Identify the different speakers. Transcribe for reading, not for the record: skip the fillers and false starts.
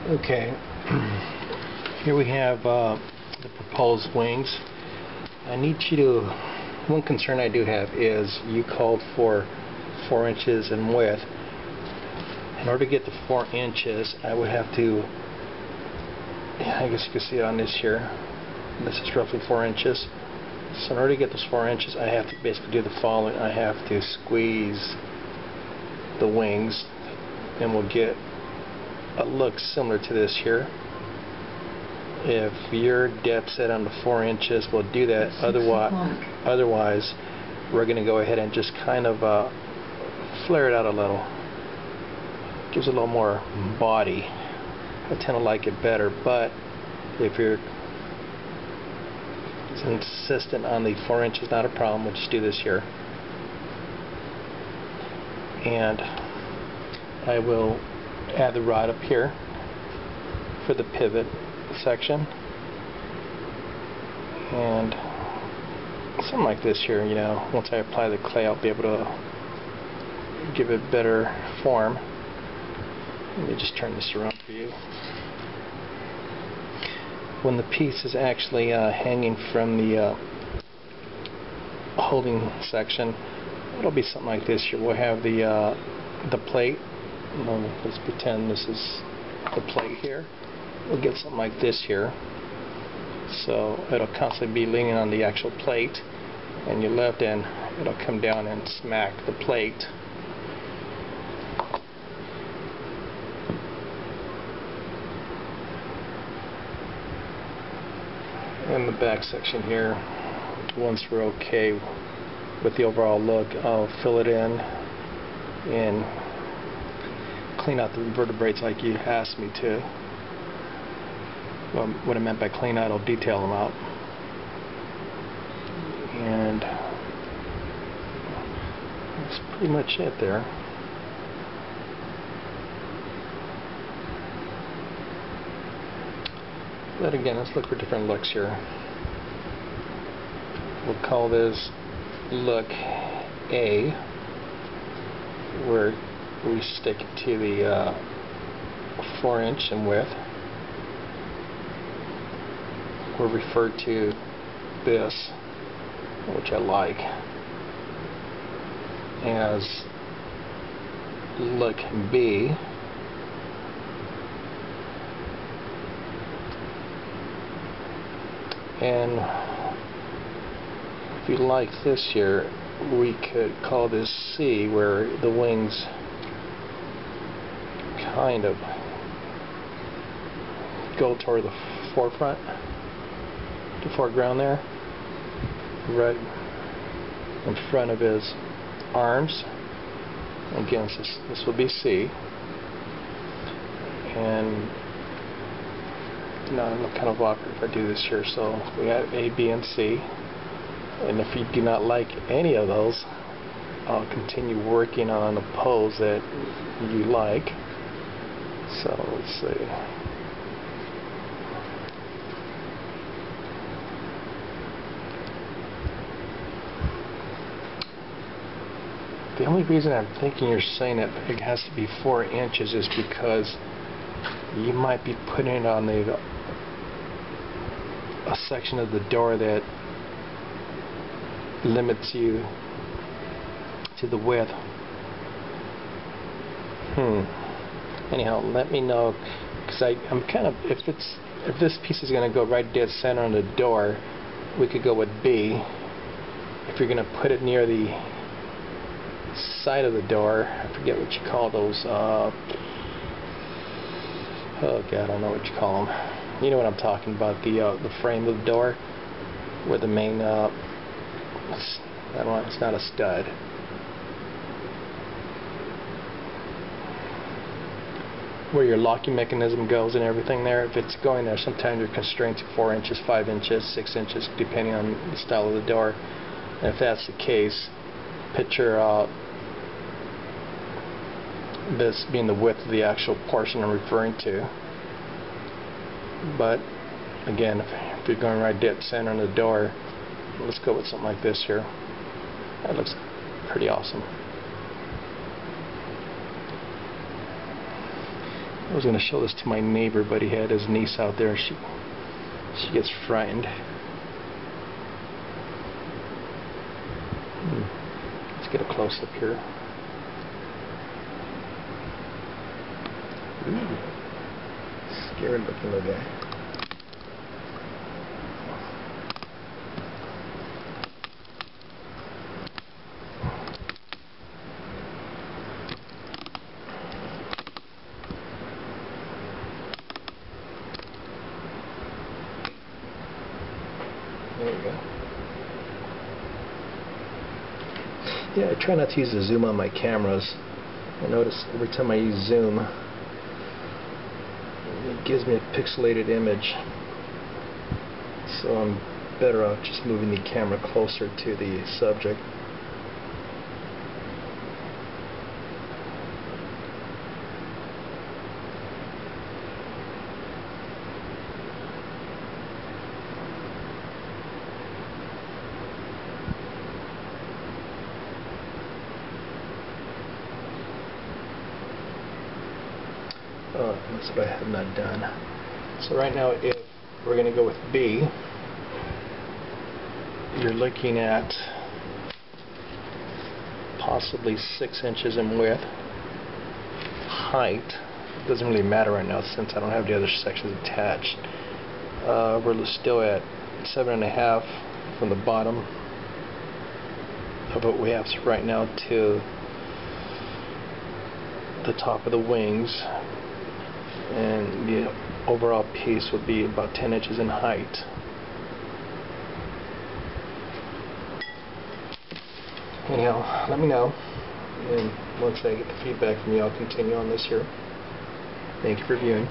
Speaker 1: Okay, here we have the proposed wings. I need you to, one concern I do have is you called for 4 inches in width. In order to get the 4 inches, I would have to, I guess you can see it on this here, this is roughly 4 inches. So in order to get those 4 inches, I have to basically do the following. I have to squeeze the wings, and we'll get a look similar to this here. If you're dead set on the 4 inches, we'll do that. Otherwise, we're going to go ahead and just kind of flare it out a little. Gives a little more body. I tend to like it better, but if you're insistent on the 4 inches, not a problem. We'll just do this here. And I will add the rod up here for the pivot section, and something like this here, you know, once I apply the clay, I'll be able to give it better form. Let me just turn this around for you. When the piece is actually hanging from the holding section, it'll be something like this here. We'll have the plate. Let's pretend this is the plate here. We'll get something like this here. So it'll constantly be leaning on the actual plate, and you lift and it'll come down and smack the plate. And the back section here, once we're okay with the overall look, I'll fill it in and clean out the vertebrates like you asked me to. Well, what I meant by clean out, I'll detail them out. And that's pretty much it there. But again, let's look for different looks here. We'll call this look A, where we stick it to the 4 inch in width. We'll refer to this, which I like, as look B. And if you like this here, we could call this C, where the wings kind of go toward the forefront, the foreground there, right in front of his arms. Again, this will be C. And now it'll kind of awkward if I do this here. So we have A, B, and C. And if you do not like any of those, I'll continue working on a pose that you like. So let's see. The only reason I'm thinking you're saying that it has to be 4 inches is because you might be putting it on a section of the door that limits you to the width. Anyhow, let me know, because I'm kind of, if this piece is going to go right dead center on the door, we could go with B. If you're going to put it near the side of the door, I forget what you call those, oh god, I don't know what you call them. You know what I'm talking about, the frame of the door, where the main, it's not a stud. Where your locking mechanism goes and everything there, if it's going there, sometimes you're constrained to 4 inches, 5 inches, 6 inches, depending on the style of the door. And if that's the case, picture this being the width of the actual portion I'm referring to. But again, if you're going right dead center on the door, let's go with something like this here. That looks pretty awesome. I was going to show this to my neighbor, but he had his niece out there. She gets frightened. Let's get a close-up here. Ooh. Scary looking little guy. There we go. Yeah, I try not to use the zoom on my cameras. I notice every time I use zoom, it gives me a pixelated image. So I'm better off just moving the camera closer to the subject. Oh, that's what I have not done. So right now, if we're going to go with B, you're looking at possibly 6 inches in width. Height doesn't really matter right now since I don't have the other sections attached. We're still at 7.5 from the bottom of what we have right now to the top of the wings, and the overall piece would be about 10 inches in height. Anyhow, let me know, and once I get the feedback from you, I'll continue on this here. Thank you for viewing.